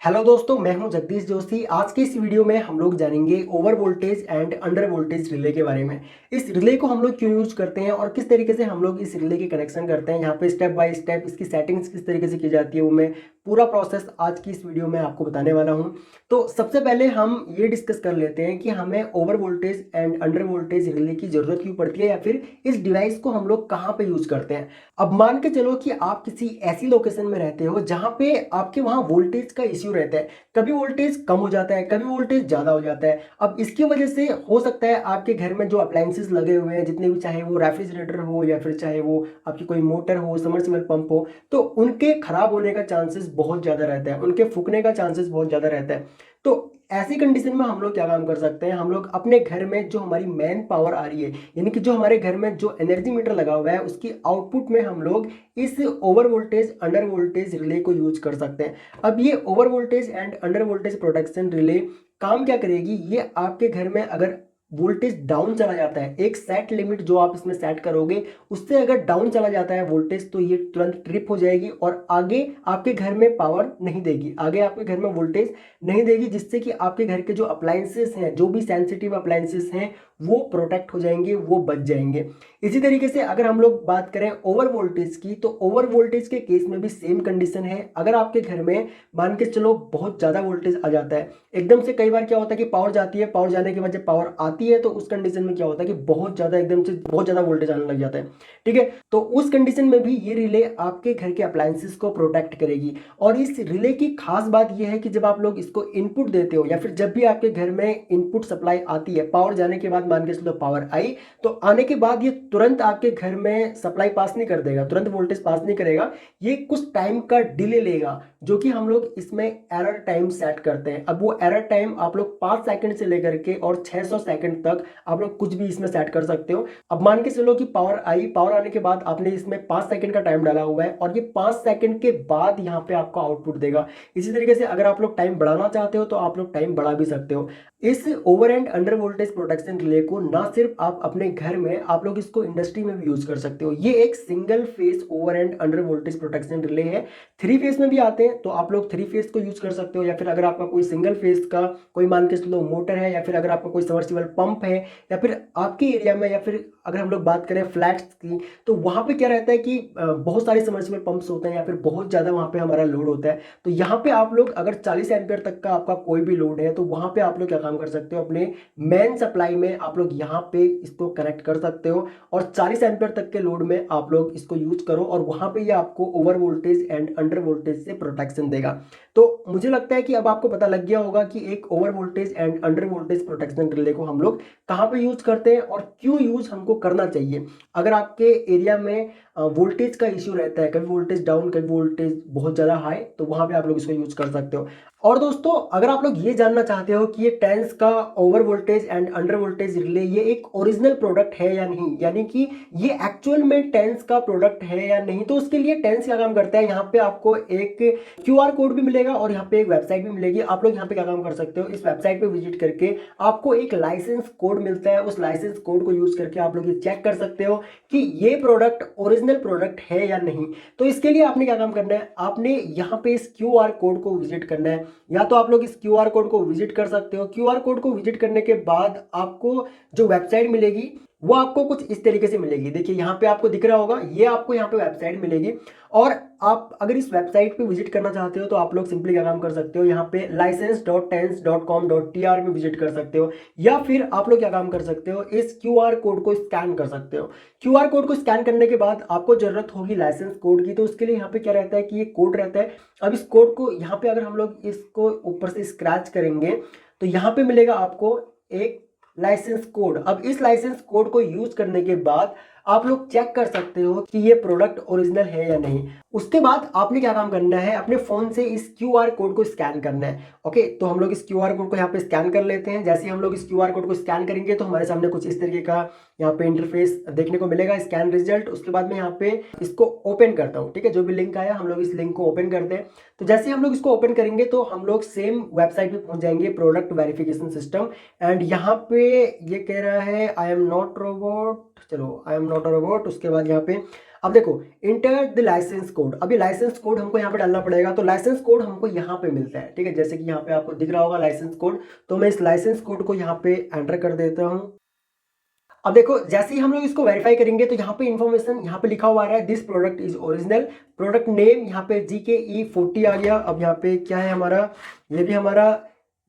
Hello दोस्तों, मैं हूं जगदीश जोशी। आज की इस वीडियो में हम लोग जानेंगे over voltage and under voltage relay के बारे में। इस रिले को हम लोग क्यों यूज करते हैं और किस तरीके से हम लोग इस रिले की कनेक्शन करते हैं। यहाँ पे स्टेप बाय स्टेप इसकी सेटिंग्स किस तरीके से की जाती है वो मैं पूरा प्रोसेस आज की इस वीडियो में आपको बताने वाला हूँ। तो सबसे पहले हम ये डिस्कस कर लेते हैं कि हमें over voltage and under voltage relay की जरूरत क्यों पड़ती है या फिर इस डिवाइस को हम लोग कहाँ पे यूज करते हैं। अब मान के चलो कि आप किसी ऐसी लोकेशन में रहते हो जहाँ पे आपके वहाँ वोल्टेज का इश्यू रहता है। कभी वोल्टेज कम हो जाता है, कभी वोल्टेज ज़्यादा हो जाता है। अब इसकी वजह से हो सकता है आपके घर में जो अप्लायंसेस लगे हुए हैं, जितने भी, चाहे वो रेफ्रिजरेटर हो या फिर चाहे वो आपकी कोई मोटर हो, समरसेबल पंप हो, तो उनके खराब होने का चांसेस बहुत ज़्यादा रहता है, उनके फूकने का चांसेस बहुत ज़्यादा रहता है। तो ऐसी कंडीशन में हम लोग क्या काम कर सकते हैं, हम लोग अपने घर में जो हमारी मैन पावर आ रही है, यानी कि जो हमारे घर में जो एनर्जी मीटर लगा हुआ है, उसकी आउटपुट में हम लोग इस over voltage under voltage relay को यूज कर सकते हैं। अब ये over voltage and under voltage protection relay काम क्या करेगी, ये आपके घर में अगर वोल्टेज डाउन चला जाता है, एक सेट लिमिट जो आप इसमें सेट करोगे उससे अगर डाउन चला जाता है वोल्टेज, तो ये तुरंत ट्रिप हो जाएगी और आगे आपके घर में पावर नहीं देगी, आगे आपके घर में वोल्टेज नहीं देगी, जिससे कि आपके घर के जो अप्लायंसेस हैं, जो भी सेंसिटिव अप्लायंसेस हैं, वो प्रोटेक्ट हो जाएंगे, वो बच जाएंगे। इसी तरीके से अगर हम लोग बात करें ओवर वोल्टेज की, तो ओवर वोल्टेज के केस में भी सेम कंडीशन है। अगर आपके घर में मान के चलो बहुत ज़्यादा वोल्टेज आ जाता है एकदम से, कई बार क्या होता है कि पावर जाती है, पावर जाने के बाद जब पावर आती है तो उस कंडीशन में क्या होता है कि बहुत ज़्यादा, एकदम से बहुत ज़्यादा वोल्टेज आने लग जाता है। ठीक है, तो उस कंडीशन में भी ये रिले आपके घर के अप्लायंसेस को प्रोटेक्ट करेगी। और इस रिले की खास बात यह है कि जब आप लोग इसको इनपुट देते हो या फिर जब भी आपके घर में इनपुट सप्लाई आती है, पावर जाने के बाद मान के चलो पावर आई, तो आने के बाद ये तुरंत आपके घर में सप्लाई पास नहीं कर देगा, तुरंत वोल्टेज पास नहीं करेगा, ये कुछ टाइम का डिले लेगा, जो कि हम लोग इसमें एरर टाइम सेट करते हैं। अब वो एरर टाइम आप लोग 5 सेकंड से लेकर के और 600 सेकंड तक आप लोग कुछ भी इसमें सेट कर सकते हो। अब मान के चलो कि पावर आई, पावर आने के बाद आपने इसमें 5 सेकंड का टाइम डाला हुआ है और ये 5 सेकंड के बाद यहाँ पे आपको आउटपुट देगा। इसी तरीके से अगर आप लोग टाइम बढ़ाना चाहते हो तो आप लोग टाइम बढ़ा भी सकते हो। इस over and under voltage protection relay को ना सिर्फ आप अपने घर में, आप लोग इसको इंडस्ट्री में भी यूज कर सकते हो। ये एक single phase over and under voltage protection relay है। 3 फेस में भी आते हैं तो आप लोग 3 फेस को यूज कर सकते हो, या फिर अगर आपका कोई सिंगल फेस का कोई मान के चलो मोटर है, या फिर अगर आपका कोई सबमर्सिबल पंप है, या फिर आपके एरिया में, या फिर अगर हम लोग बात करें फ्लैट्स की, तो वहां पे क्या रहता है कि बहुत सारे सबमर्सिबल पंप्स होते हैं या फिर बहुत ज्यादा वहां पे हमारा लोड होता है। तो यहाँ पे आप लोग अगर 40 एम्पियर तक का आपका कोई भी लोड है, तो वहां पे आप लोग क्या काम कर सकते हो, अपने मेन सप्लाई में आप लोग यहाँ पे इसको कनेक्ट कर सकते हो और 40 एम्पियर तक के लोड में आप लोग इसको यूज करो और वहां पे ये आपको over voltage and under voltage से प्रोटेक्शन देगा। तो मुझे लगता है कि अब आपको पता लग गया होगा कि एक over voltage and under voltage protection relay को हम लोग कहाँ पे यूज करते हैं और क्यों यूज हमको करना चाहिए। अगर आपके एरिया में वोल्टेज का इश्यू रहता है, कभी वोल्टेज डाउन, कभी वोल्टेज बहुत ज़्यादा हाई, तो वहाँ पे आप लोग इसको यूज कर सकते हो। और दोस्तों, अगर आप लोग ये जानना चाहते हो कि ये टेंस का over voltage and under voltage relay ये एक ओरिजिनल प्रोडक्ट है या नहीं, यानी कि ये एक्चुअल में टेंस का प्रोडक्ट है या नहीं, तो उसके लिए टेंस क्या काम करता है, यहाँ पे आपको एक क्यूआर कोड भी मिलेगा और यहाँ पे एक वेबसाइट भी मिलेगी। आप लोग यहाँ पे क्या काम कर सकते हो, इस वेबसाइट पे विजिट करके आपको एक लाइसेंस कोड मिलता है, उस लाइसेंस कोड को यूज करके आप लोग ये चेक कर सकते हो कि ये प्रोडक्ट ओरिजिनल प्रोडक्ट है या नहीं। तो इसके लिए आपने क्या काम करना है, आपने यहाँ पे इस क्यूआर कोड को विजिट करना है। या तो आप लोग इस क्यूआर कोड को विजिट कर सकते हो। क्यूआर कोड को विजिट करने के बाद आपको जो वेबसाइट मिलेगी वो आपको कुछ इस तरीके से मिलेगी। देखिए यहाँ पे आपको दिख रहा होगा, ये आपको यहाँ पे वेबसाइट मिलेगी। और आप अगर इस वेबसाइट पे विजिट करना चाहते हो तो आप लोग सिंपली क्या काम कर सकते हो, यहाँ पे license.tens.com.tr में विजिट कर सकते हो, या फिर आप लोग क्या काम कर सकते हो, इस क्यूआर कोड को स्कैन कर सकते हो। क्यूआर कोड को स्कैन करने के बाद आपको जरूरत होगी लाइसेंस कोड की, तो उसके लिए यहाँ पे क्या रहता है कि ये कोड रहता है। अब इस कोड को यहाँ पे अगर हम लोग इसको ऊपर से स्क्रैच करेंगे तो यहाँ पे मिलेगा आपको एक लाइसेंस कोड। अब इस लाइसेंस कोड को यूज करने के बाद आप लोग चेक कर सकते हो कि ये प्रोडक्ट ओरिजिनल है या नहीं। उसके बाद आपने क्या काम करना है, अपने फोन से इस क्यूआर कोड को स्कैन करना है। ओके, तो हम लोग इस क्यूआर कोड को यहाँ पे स्कैन कर लेते हैं। जैसे ही हम लोग इस क्यूआर कोड को स्कैन करेंगे तो हमारे सामने कुछ इस तरीके का यहाँ पे इंटरफेस देखने को मिलेगा, स्कैन रिजल्ट। उसके बाद में यहाँ पे इसको ओपन करता हूँ। ठीक है, जो भी लिंक आया हम लोग इस लिंक को ओपन करते हैं। तो जैसे हम लोग इसको ओपन करेंगे तो हम लोग सेम वेबसाइट पे पहुंच जाएंगे, प्रोडक्ट वेरिफिकेशन सिस्टम। एंड यहाँ पे ये कह रहा है आई एम नॉट रोबोट, चलो I am not a robot. उसके बाद यहाँ पे अब देखो इंटर द लाइसेंस कोड, अभी लाइसेंस कोड हमको यहाँ पे डालना पड़ेगा। तो लाइसेंस कोड हमको यहाँ पे मिलता है, ठीक है, जैसे कि यहाँ पे आपको दिख रहा होगा लाइसेंस कोड। तो मैं इस लाइसेंस कोड को यहाँ पे एंटर कर देता हूँ। अब देखो जैसे ही हम लोग इसको वेरीफाई करेंगे तो यहाँ पे इन्फॉर्मेशन यहाँ पे लिखा हुआ आ रहा है, this product is original, product name यहाँ पे GKE40 आ गया। अब यहाँ पे क्या है हमारा, ये भी हमारा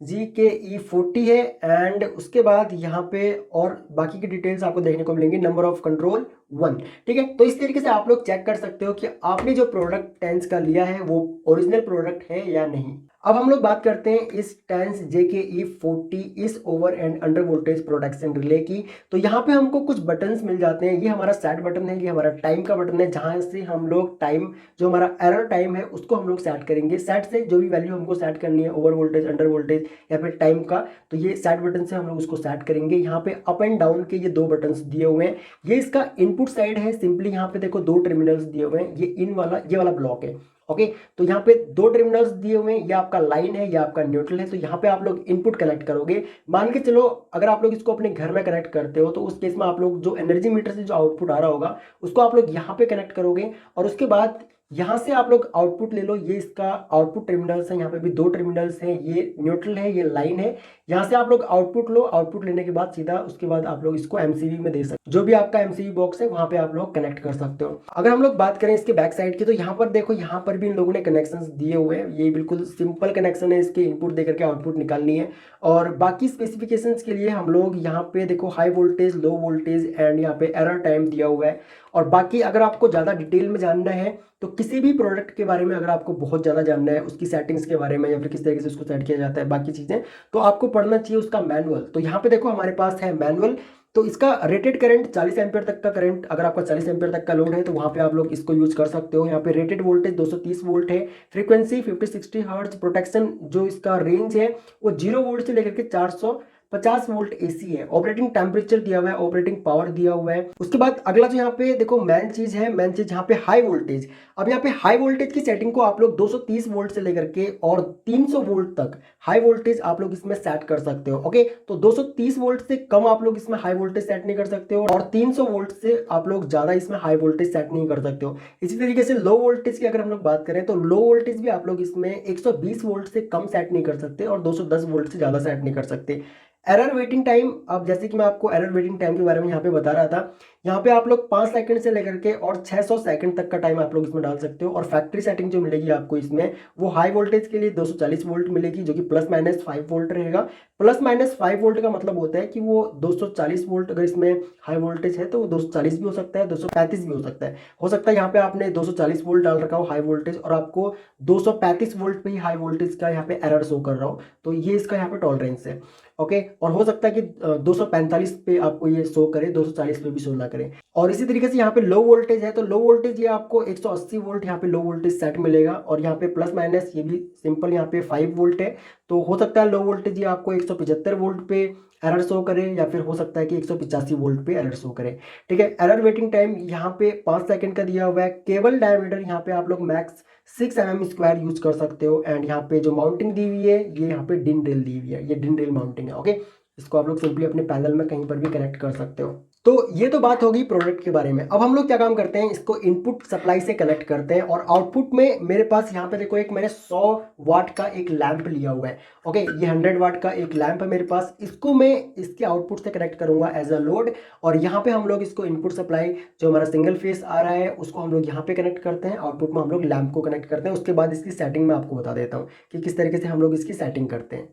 GKE40 है। एंड उसके बाद यहाँ पे और बाकी की डिटेल्स आपको देखने को मिलेंगी, नंबर ऑफ कंट्रोल 1, ठीक है। तो इस तरीके से आप लोग चेक कर सकते हो कि आपने जो प्रोडक्ट टेंस का लिया है वो ओरिजिनल प्रोडक्ट है या नहीं। अब हम लोग बात करते हैं इस टेंस JKE40 इस over and under voltage protection relay की। तो यहाँ पे हमको कुछ बटन्स मिल जाते हैं, ये हमारा सेट बटन है, ये हमारा टाइम का बटन है, जहाँ से हम लोग टाइम जो हमारा एरर टाइम है उसको हम लोग सेट करेंगे। सेट से जो भी वैल्यू हमको सेट करनी है, ओवर वोल्टेज, अंडर वोल्टेज या फिर टाइम का, तो ये सेट बटन से हम लोग उसको सेट करेंगे। यहाँ पे अप एंड डाउन के ये दो बटन्स दिए हुए हैं, ये इसका इनपुट साइड है। सिंपली यहाँ पे देखो दो टर्मिनल्स दिए हुए हैं, ये इन वाला ये वाला ब्लॉक है, ओके। तो यहाँ पे दो टर्मिनल्स दिए हुए हैं, ये आपका लाइन है, ये आपका न्यूट्रल है। तो यहाँ पे आप लोग इनपुट कनेक्ट करोगे। मान के चलो अगर आप लोग इसको अपने घर में कनेक्ट करते हो तो उस केस में आप लोग जो एनर्जी मीटर से जो आउटपुट आ रहा होगा उसको आप लोग यहाँ पे कनेक्ट करोगे, और उसके बाद यहाँ से आप लोग आउटपुट ले लो। ये इसका आउटपुट टर्मिनल्स है, यहाँ पे भी दो टर्मिनल्स हैं, ये न्यूट्रल है, ये लाइन है। यहाँ से आप लोग आउटपुट लो, आउटपुट लेने के बाद सीधा उसके बाद आप लोग इसको MCB में दे सकते हो, जो भी आपका MCB बॉक्स है वहाँ पे आप लोग कनेक्ट कर सकते हो। अगर हम लोग बात करें इसके बैक साइड की, तो यहाँ पर देखो यहाँ पर भी इन लोगों ने कनेक्शन दिए हुए हैं। ये बिल्कुल सिंपल कनेक्शन है, इसके इनपुट देकर के आउटपुट निकालनी है। और बाकी स्पेसिफिकेशंस के लिए हम लोग यहाँ पे देखो high voltage, low voltage and यहाँ पे एरर टाइम दिया हुआ है। और बाकी अगर आपको ज़्यादा डिटेल में जानना है तो किसी भी प्रोडक्ट के बारे में अगर आपको बहुत ज़्यादा जानना है, उसकी सेटिंग्स के बारे में या फिर किस तरीके से उसको सेट किया जाता है बाकी चीज़ें, तो आपको पढ़ना चाहिए उसका मैनुअल। तो यहाँ पे देखो हमारे पास है मैनुअल। तो इसका रेटेड करंट 40 एम्पियर तक का करंट, अगर आपका 40 एम्पियर तक का लोड है तो वहाँ पे आप लोग इसको यूज कर सकते हो। यहाँ पे रेटेड वोल्टेज 230 वोल्ट है, फ्रीक्वेंसी 50-60 हर्ट्ज, प्रोटेक्शन जो इसका रेंज है वो 0 वोल्ट से लेकर के 450 वोल्ट AC है। ऑपरेटिंग टेम्परेचर दिया हुआ है, ऑपरेटिंग पावर दिया हुआ है। उसके बाद अगला जो यहाँ पे देखो मेन चीज है, मेन चीज यहाँ पे हाई वोल्टेज। अब यहाँ पे हाई वोल्टेज की सेटिंग को आप लोग 230 वोल्ट से लेकर के और 300 वोल्ट तक हाई वोल्टेज आप लोग इसमें सेट कर सकते हो, ओके। तो 230 वोल्ट से कम आप लोग इसमें हाई वोल्टेज सेट नहीं कर सकते हो, और 300 वोल्ट से आप लोग ज्यादा इसमें हाई वोल्टेज सेट नहीं कर सकते हो। इसी तरीके से लो वोल्टेज की अगर हम लोग बात करें तो लो वोल्टेज भी आप लोग इसमें 120 वोल्ट से कम सेट नहीं कर सकते और 210 वोल्ट से ज्यादा सेट नहीं कर सकते। एरर वेटिंग टाइम, अब जैसे कि मैं आपको एरर वेटिंग टाइम के बारे में यहाँ पे बता रहा था, यहाँ पे आप लोग 5 सेकंड से लेकर के और 600 सेकंड तक का टाइम आप लोग इसमें डाल सकते हो। और फैक्ट्री सेटिंग जो मिलेगी आपको इसमें वो हाई वोल्टेज के लिए 240 वोल्ट मिलेगी, जो कि +- 5 वोल्ट रहेगा। +- 5 वोल्ट का मतलब होता है कि वो 240 वोल्ट, अगर इसमें हाई वोल्टेज है तो वो 240 भी हो सकता है, 235 भी हो सकता है। हो सकता है यहाँ पे आपने 240 वोल्ट डाल रखा हो हाई वोल्टेज और आपको 235 वोल्ट पे ही हाई वोल्टेज का यहाँ पे एरर शो कर रहा हो, तो ये इसका यहाँ पे टॉलरेंस है, ओके। और हो सकता है कि 245 पे आपको ये शो करे, 240 पे भी शो ना करे। और इसी तरीके से यहाँ पे लो वोल्टेज है, तो लो वोल्टेज ये आपको 180 वोल्ट यहाँ पे लो वोल्टेज सेट मिलेगा। और यहाँ पे प्लस ये भी सिंपल यहाँ पे 5 वोल्ट है। तो हो सकता है लो वोल्टेज ये आपको 175 वोल्ट पे एरर शो करे, या फिर हो सकता है कि 185 वोल्ट पे एरर शो करे, ठीक है। एरर वेटिंग टाइम यहाँ पे 5 सेकंड का दिया हुआ है। केबल डायमीटर यहाँ पे आप लोग मैक्स 6 mm² यूज कर सकते हो। एंड यहाँ पे जो माउंटिंग दी हुई है, ये यहाँ पे डिन ड्रिल दी हुई है, ये डिन ड्रिल माउंटिंग है, ओके। इसको आप लोग सिंपली अपने पैनल में कहीं पर भी कनेक्ट कर सकते हो। तो ये तो बात होगी प्रोडक्ट के बारे में। अब हम लोग क्या काम करते हैं, इसको इनपुट सप्लाई से कनेक्ट करते हैं, और आउटपुट में मेरे पास यहाँ पे देखो एक मैंने 100 वाट का एक लैंप लिया हुआ है, ओके। ये 100 वाट का एक लैंप है मेरे पास, इसको मैं इसके आउटपुट से कनेक्ट करूंगा एज अ लोड। और यहाँ पे हम लोग इसको इनपुट सप्लाई जो हमारा सिंगल फेस आ रहा है उसको हम लोग यहाँ पे कनेक्ट करते हैं, आउटपुट में हम लोग लैंप को कनेक्ट करते हैं। उसके बाद इसकी सेटिंग मैं आपको बता देता हूँ कि किस तरीके से हम लोग इसकी सेटिंग करते हैं।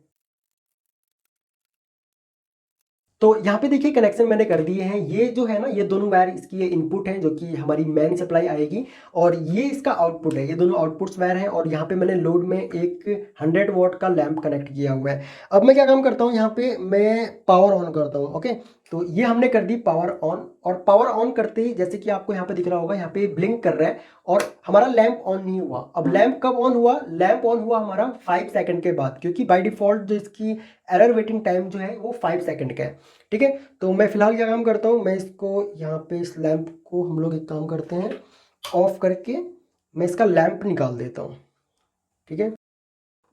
तो यहाँ पे देखिए कनेक्शन मैंने कर दिए हैं। ये जो है ना, ये दोनों वायर इसकी ये इनपुट है जो कि हमारी मेन सप्लाई आएगी, और ये इसका आउटपुट है। ये दोनों आउटपुट्स वायर हैं, और यहाँ पे मैंने लोड में एक 100 वाट का लैंप कनेक्ट किया हुआ है। अब मैं क्या काम करता हूँ, यहाँ पे मैं पावर ऑन करता हूँ, ओके। तो ये हमने कर दी पावर ऑन, और पावर ऑन करते ही जैसे कि आपको यहाँ पे दिख रहा होगा, यहाँ पे ब्लिंक कर रहा है और हमारा लैंप ऑन नहीं हुआ। अब लैंप कब ऑन हुआ, लैंप ऑन हुआ हमारा 5 सेकंड के बाद, क्योंकि बाय डिफॉल्ट जो इसकी एरर वेटिंग टाइम जो है वो 5 सेकंड का है, ठीक है। तो मैं फिलहाल क्या काम करता हूँ, मैं इसको यहाँ पे इस लैंप को हम लोग एक काम करते हैं, ऑफ करके मैं इसका लैंप निकाल देता हूँ, ठीक है।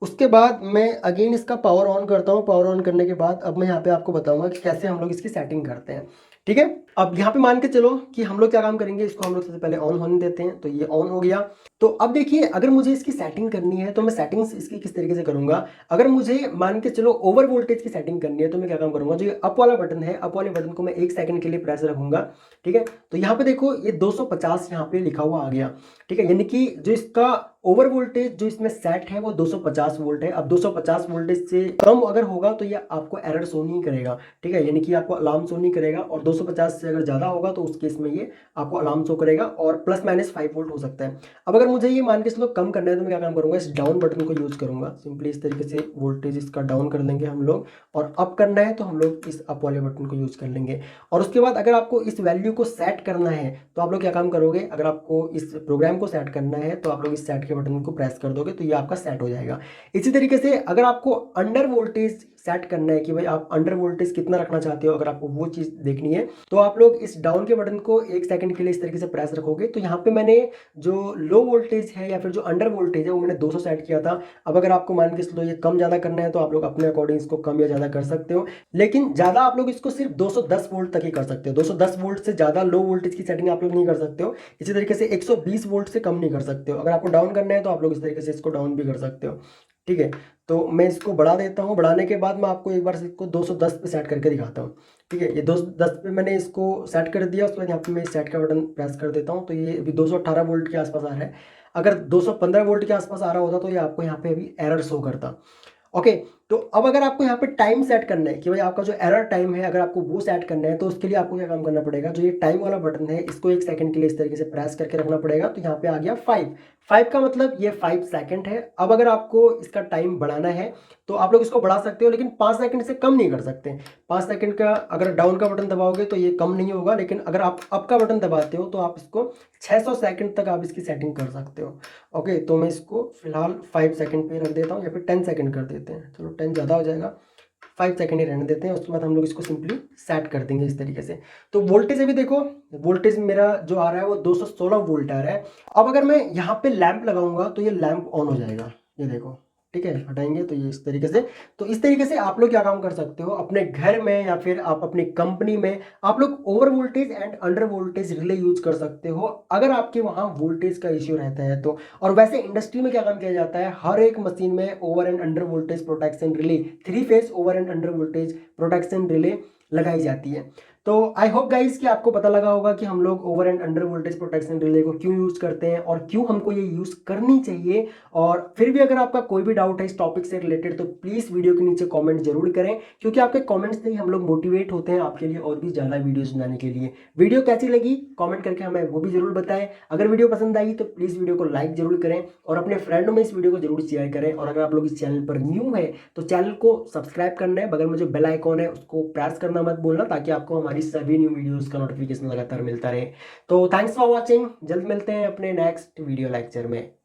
उसके बाद मैं अगेन इसका पावर ऑन करता हूँ। पावर ऑन करने के बाद अब मैं यहाँ पे आपको बताऊंगा कि कैसे हम लोग इसकी सेटिंग करते हैं। ठीक है। अब यहाँ पे मान के चलो कि हम लोग क्या काम करेंगे, इसको हम लोग सबसे पहले ऑन होने देते हैं, तो ये ऑन हो गया। तो अब देखिए, अगर मुझे इसकी सेटिंग करनी है तो मैं सेटिंग्स इसकी किस तरीके से करूंगा। अगर मुझे मान के चलो ओवर वोल्टेज की सेटिंग करनी है तो मैं क्या काम करूंगा, जो ये अप वाला बटन है, अप वाले बटन को मैं 1 सेकंड के लिए प्रेस रखूंगा। ठीक है, तो यहाँ पे देखो ये 250 यहाँ पे लिखा हुआ आ गया। ठीक है, यानी कि जो इसका ओवर वोल्टेज जो इसमें सेट है वो 250 वोल्ट है। अब 250 वोल्टेज से कम अगर होगा तो ये आपको एरर शो नहीं करेगा। ठीक है, यानी कि आपको अलार्म शो नहीं करेगा, और 250 से अगर ज़्यादा होगा तो उस केस में ये आपको अलार्म शो करेगा, और प्लस माइनस 5 वोल्ट हो सकता है। अब अगर मुझे ये मान के चलो कम करना है तो मैं क्या काम करूंगा, इस डाउन बटन को यूज़ करूंगा। सिंपली इस तरीके से वोल्टेज इसका डाउन कर लेंगे हम लोग, और अप करना है तो हम लोग इस अप वाले बटन को यूज़ कर लेंगे। और उसके बाद अगर आपको इस वैल्यू को सेट करना है तो आप लोग क्या काम करोगे, अगर आपको इस प्रोग्राम को सेट करना है तो आप लोग इस सेट के बटन को प्रेस कर दोगे तो ये आपका सेट हो जाएगा। इसी तरीके से अगर आपको अंडर वोल्टेज सेट करना है कि भाई आप अंडर वोल्टेज कितना रखना चाहते हो, अगर आपको वो चीज़ देखनी है तो आप लोग इस डाउन के बटन को 1 सेकंड के लिए इस तरीके से प्रेस रखोगे। तो यहाँ पे मैंने जो लो वोल्टेज है या फिर जो अंडर वोल्टेज है वो मैंने 200 सेट किया था। अब अगर आपको मान के चलो ये कम ज़्यादा करना है तो आप लोग अपने अकॉर्डिंग इसको कम या ज़्यादा कर सकते हो, लेकिन ज़्यादा आप लोग इसको सिर्फ 210 वोल्ट तक ही कर सकते हो। 210 वोल्ट से ज़्यादा लो वोल्टेज की सेटिंग आप लोग नहीं कर सकते हो। इसी तरीके से 120 वोल्ट से कम नहीं कर सकते हो। अगर आपको डाउन करना है तो आप लोग इस तरीके से इसको डाउन भी कर सकते हो। ठीक है, तो मैं इसको बढ़ा देता हूँ। बढ़ाने के बाद मैं आपको एक बार इसको 210 पे सेट करके दिखाता हूँ। ठीक है, ये 210 पे मैंने इसको सेट कर दिया। उसके बाद यहाँ पे मैं सेट का बटन प्रेस कर देता हूँ, तो ये अभी 218 वोल्ट के आसपास आ रहा है। अगर 215 वोल्ट के आसपास आ रहा होता तो ये आपको यहाँ पे अभी एरर शो करता। ओके, तो अब अगर आपको यहाँ पे टाइम सेट करना है कि भाई आपका जो एरर टाइम है अगर आपको वो सेट करना है तो उसके लिए आपको क्या काम करना पड़ेगा, जो ये टाइम वाला बटन है इसको 1 सेकंड के लिए इस तरीके से प्रेस करके रखना पड़ेगा। तो यहाँ पे आ गया 5 का मतलब ये 5 सेकंड है। अब अगर आपको इसका टाइम बढ़ाना है तो आप लोग इसको बढ़ा सकते हो, लेकिन 5 सेकंड से कम नहीं कर सकते। 5 सेकंड का अगर डाउन का बटन दबाओगे तो ये कम नहीं होगा, लेकिन अगर आप अप का बटन दबाते हो तो आप इसको 600 सेकंड तक आप इसकी सेटिंग कर सकते हो। ओके, तो मैं इसको फिलहाल 5 सेकंड पे रख देता हूँ, या फिर 10 सेकंड कर देते हैं। चलो 10 ज़्यादा हो जाएगा, 5 सेकंड ही रहने देते हैं। उसके बाद हम लोग इसको सिंपली सेट कर देंगे इस तरीके से। तो वोल्टेज अभी देखो, वोल्टेज मेरा जो आ रहा है वो 216 वोल्ट आ रहा है। अब अगर मैं यहाँ पे लैंप लगाऊंगा तो ये लैंप ऑन हो जाएगा, ये देखो। ठीक है, हटाएंगे तो ये इस तरीके से। तो इस तरीके से आप लोग क्या काम कर सकते हो अपने घर में या फिर आप अपनी कंपनी में, आप लोग over voltage and under voltage relay use कर सकते हो अगर आपके वहां वोल्टेज का इश्यू रहता है तो। और वैसे इंडस्ट्री में क्या काम किया जाता है, हर एक मशीन में over and under voltage protection relay, 3 phase over and under voltage protection relay लगाई जाती है। तो आई होप गाइस कि आपको पता लगा होगा कि हम लोग over and under voltage protection relay को क्यों यूज करते हैं और क्यों हमको ये यूज करनी चाहिए। और फिर भी अगर आपका कोई भी डाउट है इस टॉपिक से रिलेटेड तो प्लीज वीडियो के नीचे कमेंट जरूर करें, क्योंकि आपके कमेंट्स से ही हम लोग मोटिवेट होते हैं आपके लिए और भी ज्यादा वीडियोस बनाने के लिए। वीडियो कैसी लगी कमेंट करके हमें वो भी जरूर बताएं। अगर वीडियो पसंद आई तो प्लीज वीडियो को लाइक जरूर करें और अपने फ्रेंडों में इस वीडियो को जरूर शेयर करें। और अगर आप लोग इस चैनल पर न्यू है तो चैनल को सब्सक्राइब करना है, बगल में जो बेल आइकॉन है उसको प्रेस करना मत भूलना, ताकि आपको हमारी सभी न्यू वीडियोस का नोटिफिकेशन लगातार मिलता रहे। तो थैंक्स फॉर वॉचिंग, जल्द मिलते हैं अपने नेक्स्ट वीडियो लेक्चर में।